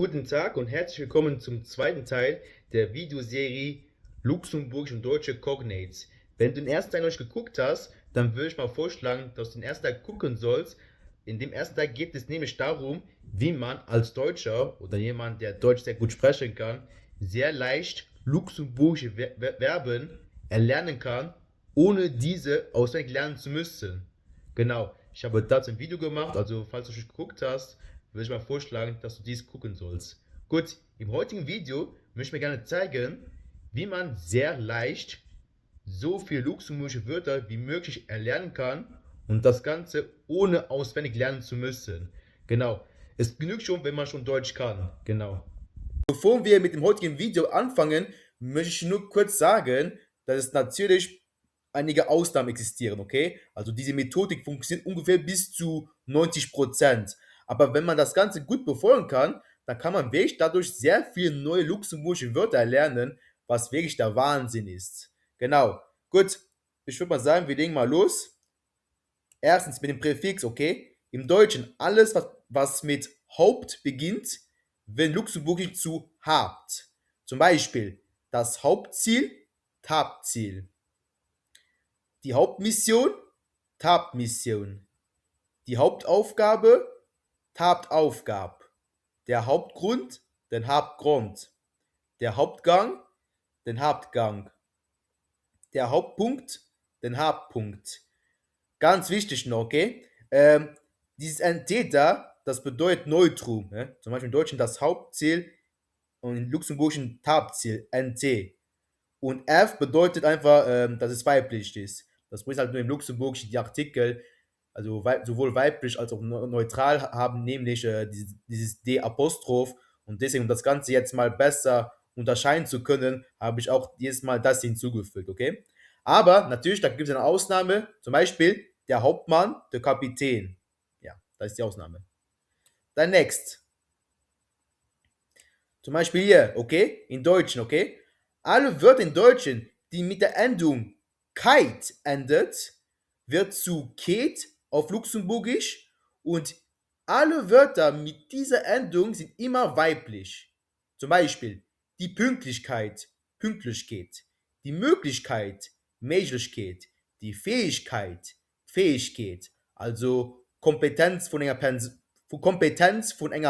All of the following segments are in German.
Guten Tag und herzlich willkommen zum zweiten Teil der Videoserie Luxemburgisch und Deutsche Cognates. Wenn du den ersten Teil noch nicht geguckt hast, dann würde ich mal vorschlagen, dass du den ersten Teil gucken sollst. In dem ersten Teil geht es nämlich darum, wie man als Deutscher oder jemand, der Deutsch sehr gut sprechen kann, sehr leicht luxemburgische Verben erlernen kann, ohne diese auswendig lernen zu müssen. Genau, ich habe dazu ein Video gemacht, also falls du schon geguckt hast, würde ich mal vorschlagen, dass du dies gucken sollst. Gut, im heutigen Video möchte ich mir gerne zeigen, wie man sehr leicht so viele luxemburgische Wörter wie möglich erlernen kann und das Ganze ohne auswendig lernen zu müssen. Genau, es genügt schon, wenn man schon Deutsch kann. Genau. Bevor wir mit dem heutigen Video anfangen, möchte ich nur kurz sagen, dass es natürlich einige Ausnahmen existieren, okay? Also diese Methodik funktioniert ungefähr bis zu 90%. Aber wenn man das Ganze gut befolgen kann, dann kann man wirklich dadurch sehr viele neue luxemburgische Wörter erlernen, was wirklich der Wahnsinn ist. Genau. Gut, ich würde mal sagen, wir legen mal los. Erstens mit dem Präfix, okay? Im Deutschen alles, was mit Haupt beginnt, wird luxemburgisch zu habt. Zum Beispiel das Hauptziel, Tabziel. Die Hauptmission, Tabmission. Die Hauptaufgabe, Tabaufgab. Der Hauptgrund, den Hauptgrund. Der Hauptgang, den Hauptgang. Der Hauptpunkt, den Hauptpunkt. Ganz wichtig noch, okay? Dieses NT da, das bedeutet Neutrum. Ne? Zum Beispiel im Deutschen das Hauptziel und im Luxemburgischen Tabziel, NT. Und F bedeutet einfach, dass es weiblich ist. Das bringt halt nur im Luxemburgischen die Artikel, also sowohl weiblich als auch neutral haben, nämlich dieses D-Apostroph. Und deswegen, um das Ganze jetzt mal besser unterscheiden zu können, habe ich auch jedes Mal das hinzugefügt, okay? Aber natürlich, da gibt es eine Ausnahme, zum Beispiel der Hauptmann, der Kapitän. Ja, das ist die Ausnahme. Dann next. Zum Beispiel hier, okay? In Deutschen, okay? Alle Wörter in Deutschen, die mit der Endung kite endet, wird zu ket auf Luxemburgisch und alle Wörter mit dieser Endung sind immer weiblich. Zum Beispiel die Pünktlichkeit, Pünktlichkeit, die Möglichkeit, Möglichkeit, die Fähigkeit, Fähigkeit, also Kompetenz von einer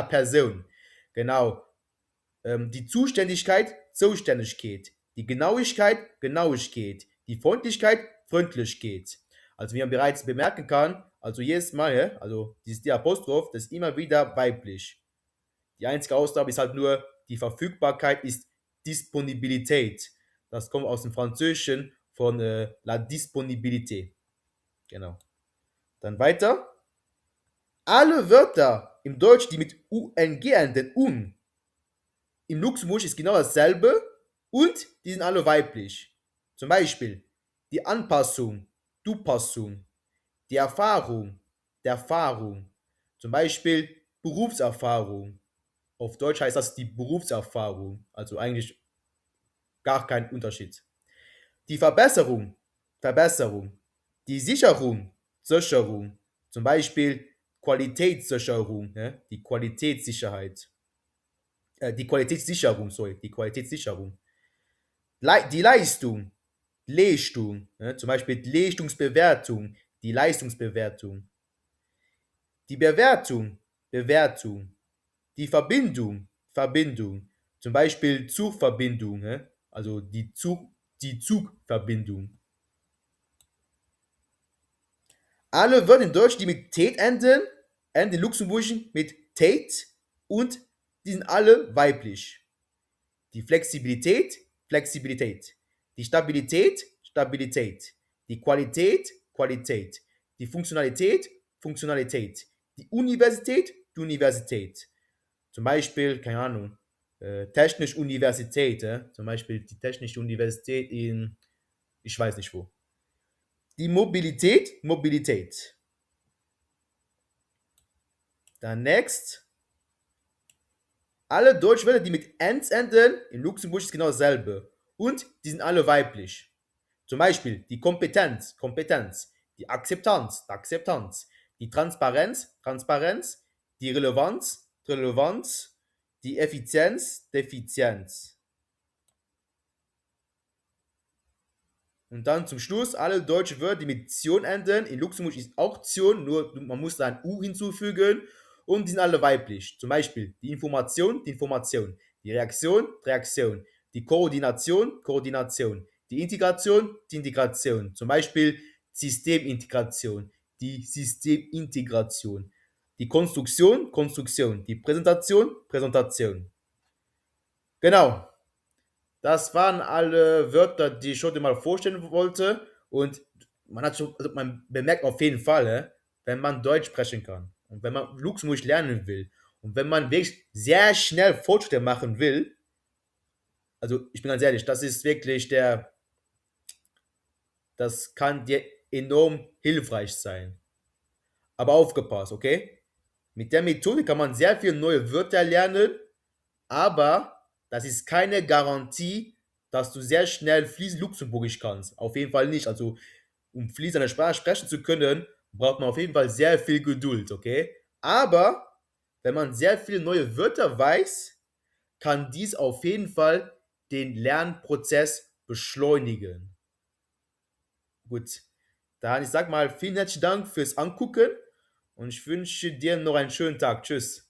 Person. Genau, die Zuständigkeit, Zuständigkeit, die Genauigkeit, Genauigkeit, die Freundlichkeit, Freundlichkeit. Also wie man bereits bemerken kann, also jedes Mal, also dieses Diapostroph, das ist immer wieder weiblich. Die einzige Ausnahme ist halt nur, die Verfügbarkeit ist Disponibilität. Das kommt aus dem Französischen von la Disponibilité. Genau. Dann weiter. Alle Wörter im Deutsch, die mit UNG enden, un, im Luxemburg ist genau dasselbe und die sind alle weiblich. Zum Beispiel die Anpassung, Du-Passung, die Erfahrung, der Erfahrung. Zum Beispiel Berufserfahrung. Auf Deutsch heißt das die Berufserfahrung. Also eigentlich gar kein Unterschied. Die Verbesserung, Verbesserung. Die Sicherung, Sicherung. Zum Beispiel Qualitätssicherung, ne? Die Qualitätssicherheit. Die Qualitätssicherung, sorry, die Qualitätssicherung. Die Leistung, Leistung, ne? Zum Beispiel die Leistungsbewertung, die Leistungsbewertung. Die Bewertung, Bewertung. Die Verbindung, Verbindung. Zum Beispiel Zugverbindung, ne? Also die Zugverbindung. Alle Wörter in Deutsch, die mit Tät enden, enden in Luxemburgischen mit Tät und die sind alle weiblich. Die Flexibilität, Flexibilität. Die Stabilität, Stabilität. Die Qualität, Qualität. Die Funktionalität, Funktionalität. Die Universität, die Universität. Zum Beispiel, keine Ahnung, Technische Universität, zum Beispiel die Technische Universität in, ich weiß nicht wo. Die Mobilität, Mobilität. Dann next. Alle Deutschwörter, die mit ens enden, in Luxemburg ist genau dasselbe. Und die sind alle weiblich. Zum Beispiel die Kompetenz, Kompetenz, die Akzeptanz, Akzeptanz, die Transparenz, Transparenz, die Relevanz, Relevanz, die Effizienz, Defizienz. Und dann zum Schluss alle deutschen Wörter, die mit Tion enden. In Luxemburg ist auch Tion, nur man muss da ein U hinzufügen. Und die sind alle weiblich. Zum Beispiel die Information, die Information. Die Reaktion, Reaktion. Die Koordination, Koordination. Die Integration, die Integration. Zum Beispiel Systemintegration, die Systemintegration. Die Konstruktion, Konstruktion. Die Präsentation, Präsentation. Genau. Das waren alle Wörter, die ich heute mal vorstellen wollte. Und man hat schon, also man bemerkt auf jeden Fall, wenn man Deutsch sprechen kann und wenn man Luxemburgisch lernen will und wenn man wirklich sehr schnell Fortschritte machen will, also ich bin ganz ehrlich, das ist wirklich das kann dir enorm hilfreich sein. Aber aufgepasst, okay? Mit der Methode kann man sehr viele neue Wörter lernen, aber das ist keine Garantie, dass du sehr schnell fließend Luxemburgisch kannst. Auf jeden Fall nicht. Also, um fließend eine Sprache sprechen zu können, braucht man auf jeden Fall sehr viel Geduld, okay? Aber wenn man sehr viele neue Wörter weiß, kann dies auf jeden Fall den Lernprozess beschleunigen. Gut, dann ich sag mal vielen herzlichen Dank fürs Angucken und ich wünsche dir noch einen schönen Tag. Tschüss.